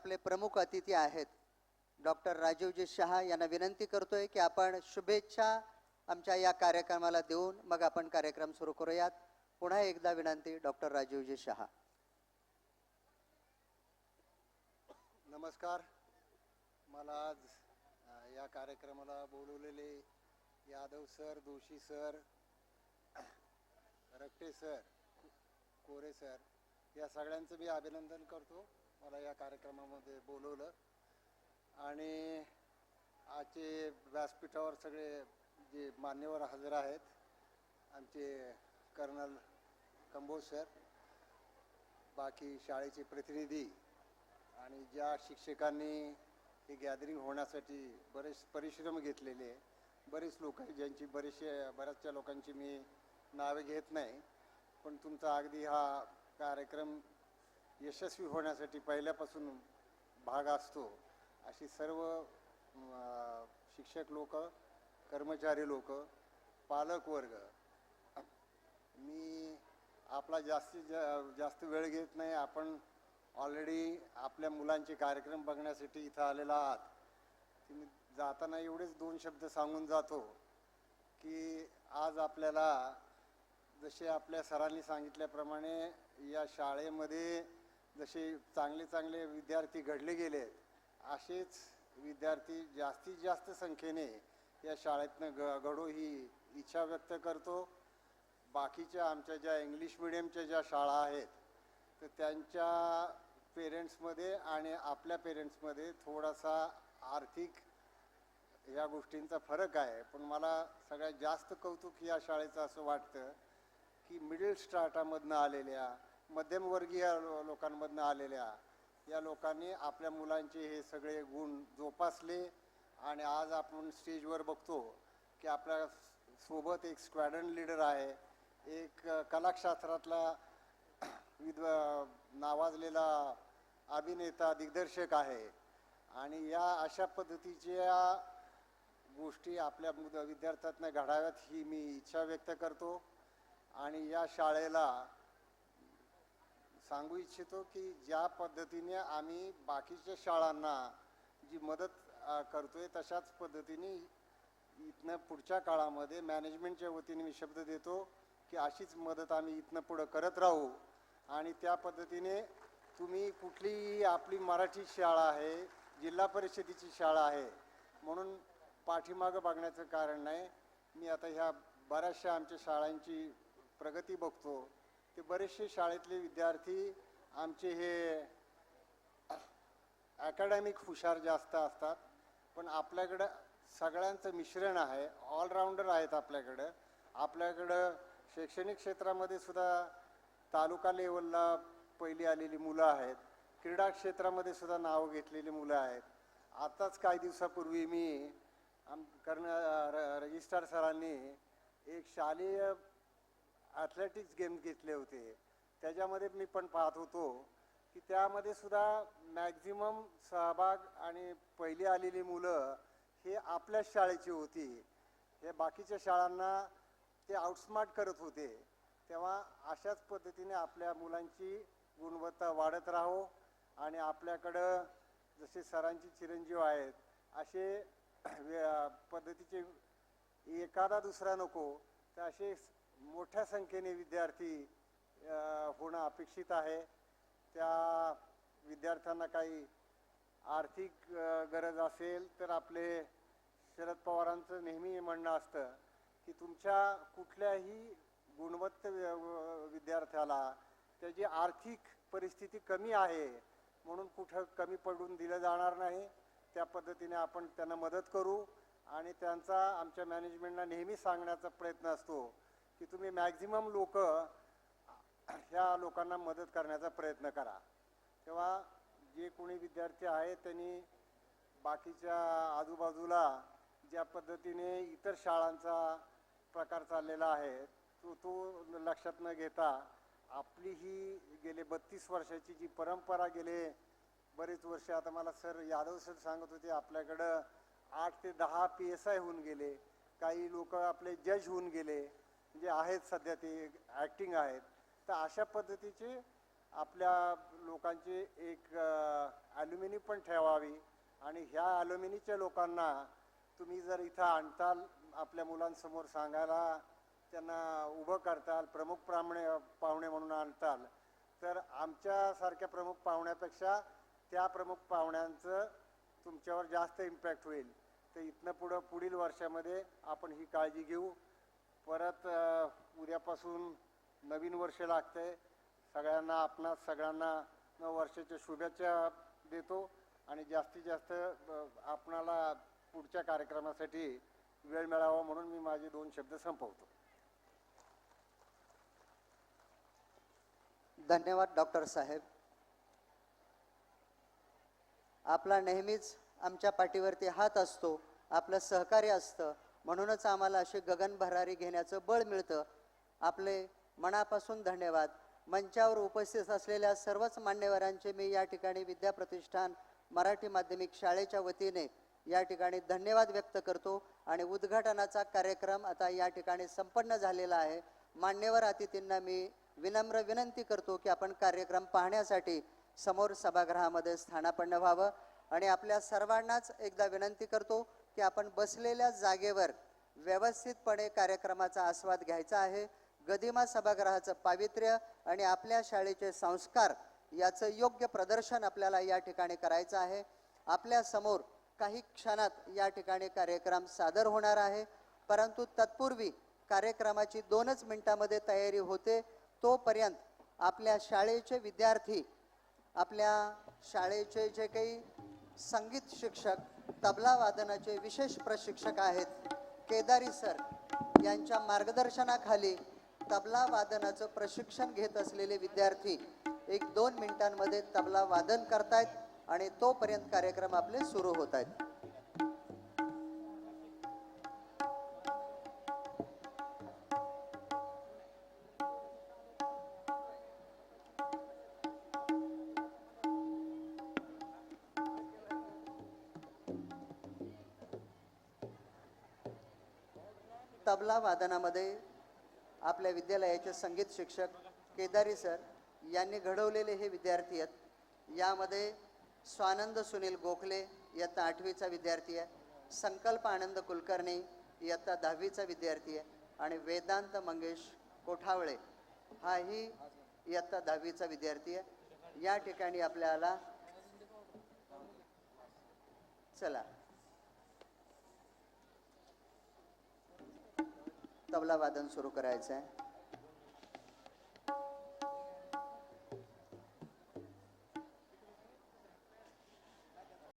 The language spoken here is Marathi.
आपले प्रमुख अतिथी आहेत डॉक्टर राजीवजी शहा यांना विनंती करतोय की आपण शुभेच्छा आमच्या या कार्यक्रमाला देऊन मग आपण कार्यक्रम सुरू करूयात. पुन्हा एकदा विनंती डॉक्टर राजीवजी शहा. नमस्कार. मला आज या कार्यक्रमाला बोलवलेले Yadav sir, Doshi sir, Rakte sir, Kore sir या सगळ्यांचं मी अभिनंदन करतो. मला या कार्यक्रमामध्ये बोलवलं आणि आजचे व्यासपीठावर सगळे जे मान्यवर हजर आहेत, आमचे कर्नल कंबोज सर, बाकी शाळेचे प्रतिनिधी आणि ज्या शिक्षकांनी हे गॅदरिंग होण्यासाठी बरेच परिश्रम घेतलेले, बरेच लोक आहेत ज्यांची बऱ्याचशा लोकांची मी नावे घेत नाही, पण तुमचा अगदी हा कार्यक्रम यशस्वी होण्यासाठी पहिल्यापासून भाग असतो. अशी सर्व शिक्षक लोक, कर्मचारी लोक, पालक वर्ग, मी आपला जास्त वेळ घेत नाही. आपण ऑलरेडी आपल्या मुलांचे कार्यक्रम बघण्यासाठी इथं आलेला आहात. तुम्ही जाताना एवढेच 2 शब्द सांगून जातो की आज आपल्याला जसे आपल्या सरांनी सांगितल्याप्रमाणे या शाळेमध्ये जसे चांगले विद्यार्थी घडले गेले, असेच विद्यार्थी जास्तीत जास्त संख्येने या शाळेतनं घडो ही इच्छा व्यक्त करतो. बाकीच्या आमच्या ज्या इंग्लिश मिडियमच्या ज्या शाळा आहेत तर त्यांच्या पेरेंट्समध्ये आणि आपल्या पेरेंट्समध्ये थोडासा आर्थिक या गोष्टींचा फरक आहे. पण मला सगळ्यात जास्त कौतुक या शाळेचं असं वाटतं की मिडल स्ट्राटामधनं आलेल्या, मध्यमवर्गीय लोकांमधनं आलेल्या या लोकांनी आपल्या मुलांचे हे सगळे गुण जोपासले आणि आज आपण स्टेजवर बघतो की आपल्या सोबत एक स्क्वॅड्रन लीडर आहे, एक कलाक्षेत्रातला नावाजलेला अभिनेता, दिग्दर्शक आहे आणि या अशा पद्धतीच्या गोष्टी आपल्या विद्यार्थ्यांना घडाव्यात ही मी इच्छा व्यक्त करतो. आणि या शाळेला सांगू इच्छितो की ज्या पद्धतीने आम्ही बाकीच्या शाळांना जी मदत करतोय तशाच पद्धतीने इथनं पुढच्या काळामध्ये मॅनेजमेंटच्या वतीने मी शब्द देतो की अशीच मदत आम्ही इथनं पुढं करत राहू. आणि त्या पद्धतीने तुम्ही कुठलीही आपली मराठी शाळा आहे, जिल्हा परिषदेची शाळा आहे म्हणून पाठीमागं बघण्याचं कारण नाही. मी आता ह्या बऱ्याचशा आमच्या शाळांची प्रगती बघतो, ते बरेचसे शाळेतले विद्यार्थी आमचे हे अकॅडमिक हुशार जास्त असतात, पण आपल्याकडं सगळ्यांचं मिश्रण आहे, ऑलराऊंडर आहेत आपल्याकडं. आपल्याकडं शैक्षणिक क्षेत्रामध्ये सुद्धा तालुका लेवलला पहिली आलेली मुलं आहेत, क्रीडा क्षेत्रामध्ये सुद्धा नाव घेतलेली मुलं आहेत. आताच काही दिवसापूर्वी मी रजिस्ट्रार सरांनी एक शालेय ॲथलेटिक्स गेम घेतले होते, त्याच्यामध्ये मी पण पाहत होतो की त्यामध्ये सुद्धा मॅक्झिमम सहभाग आणि पहिली आलेली मुलं हे आपल्याच शाळेची होती. हे बाकीच्या शाळांना ते आउटस्मार्ट करत होते. तेव्हा अशाच पद्धतीने आपल्या मुलांची गुणवत्ता वाढत राहो आणि आपल्याकडं जसे सरांची चिरंजीव आहेत असे पद्धतीचे एखादा दुसरा नको तर असे मोठ्या संख्येने विद्यार्थी होणं अपेक्षित आहे. त्या विद्यार्थ्यांना काही आर्थिक गरज असेल तर आपले शरद पवारांचं नेहमी म्हणणं असतं की तुमच्या कुठल्याही गुणवत्ता विद्यार्थ्याला त्याची आर्थिक परिस्थिती कमी आहे म्हणून कुठं कमी पडून दिलं जाणार नाही. त्या पद्धतीने आपण त्यांना मदत करू आणि त्यांचा आमच्या मॅनेजमेंटला नेहमी सांगण्याचा प्रयत्न असतो की तुम्ही मॅक्झिमम लोक ह्या लोकांना मदत करण्याचा प्रयत्न करा. तेव्हा जे कोणी विद्यार्थी आहेत त्यांनी बाकीच्या आजूबाजूला ज्या पद्धतीने इतर शाळांचा प्रकार चाललेला आहे तो लक्षात न घेता आपली ही गेले 32 वर्षाची जी परंपरा गेले बरेच वर्ष, आता मला सर यादव सर सांगत होते आपल्याकडं 8 ते 10 PSI होऊन गेले, काही लोक आपले जज होऊन गेले, जे आहेत सध्या ते ॲक्टिंग आहेत. तर अशा पद्धतीचे आपल्या लोकांचे एक ॲल्युमिनी पण ठेवावी आणि ह्या ॲल्युमिनीच्या लोकांना तुम्ही जर इथं आणताल, आपल्या मुलांसमोर सांगायला त्यांना उभं करताल, प्रमुख पाहुणे म्हणून आणताल, तर आमच्यासारख्या प्रमुख पाहुण्यापेक्षा त्या प्रमुख पाहुण्यांचं तुमच्यावर जास्त इम्पॅक्ट होईल. तर इथनं पुढील वर्षामध्ये आपण ही काळजी घेऊ. परत उद्यापासून नवीन वर्ष लागतंय. सगळ्यांना सगळ्यांना नववर्षाच्या शुभेच्छा देतो आणि जास्तीत जास्त आपणाला पुढच्या कार्यक्रमासाठी वेळ मिळावा म्हणून मी माझे 2 शब्द संपवतो. धन्यवाद डॉक्टर साहेब. आपला नेहमीच आमच्या पाठीवरती हात असतो, आपलं सहकार्य असतं, म्हणूनच आम्हाला अशी गगन भरारी घेण्याचं बळ मिळतं. आपले मनापासून धन्यवाद. मंचावर उपस्थित असलेल्या सर्वच मान्यवरांचे मी या ठिकाणी विद्याप्रतिष्ठान मराठी माध्यमिक शाळेच्या वतीने या ठिकाणी धन्यवाद व्यक्त करतो आणि उद्घाटनाचा कार्यक्रम आता या ठिकाणी संपन्न झालेला आहे. मान्यवर अतिथींना मी विनम्र विनंती करतो की आपण कार्यक्रम पाहण्यासाठी समोर सभागृहामध्ये स्थानापन्न व्हावं आणि आपल्या सर्वांनाच एकदा विनंती करतो की आपण बसलेल्या जागेवर व्यवस्थितपणे कार्यक्रमाचा आस्वाद घ्यायचा आहे. गदिमा सभागृहाचं पावित्र्य आणि आपल्या शाळेचे संस्कार याचं योग्य प्रदर्शन आपल्याला या ठिकाणी करायचं आहे. आपल्या समोर काही क्षणात या ठिकाणी कार्यक्रम सादर होणार आहे, परंतु तत्पूर्वी कार्यक्रमाची 2च मिनिटांमध्ये तयारी होते. तोपर्यंत आपल्या शाळेचे विद्यार्थी, आपल्या शाळेचे जे काही संगीत शिक्षक, तबला वादनाचे विशेष प्रशिक्षक आहेत केदारी सर यांच्या मार्गदर्शनाखाली तबला वादनाचं प्रशिक्षण घेत असलेले विद्यार्थी 1-2 मिनिटांमध्ये तबला वादन करतायत आणि तोपर्यंत कार्यक्रम आपले सुरू होत आहेत. तबला वादनामध्ये आपल्या विद्यालयाचे संगीत शिक्षक केदारी सर यांनी घडवलेले हे विद्यार्थी आहेत. यामध्ये स्वानंद सुनील गोखले इयत्ता 8वीचा विद्यार्थी आहे, संकल्प आनंद कुलकर्णी इयत्ता 10वीचा विद्यार्थी आहे आणि वेदांत मंगेश कोठावळे हाही इयत्ता 10वीचा विद्यार्थी आहे. या ठिकाणी आपल्याला चला तबला वादन सुरू करायचं आहे.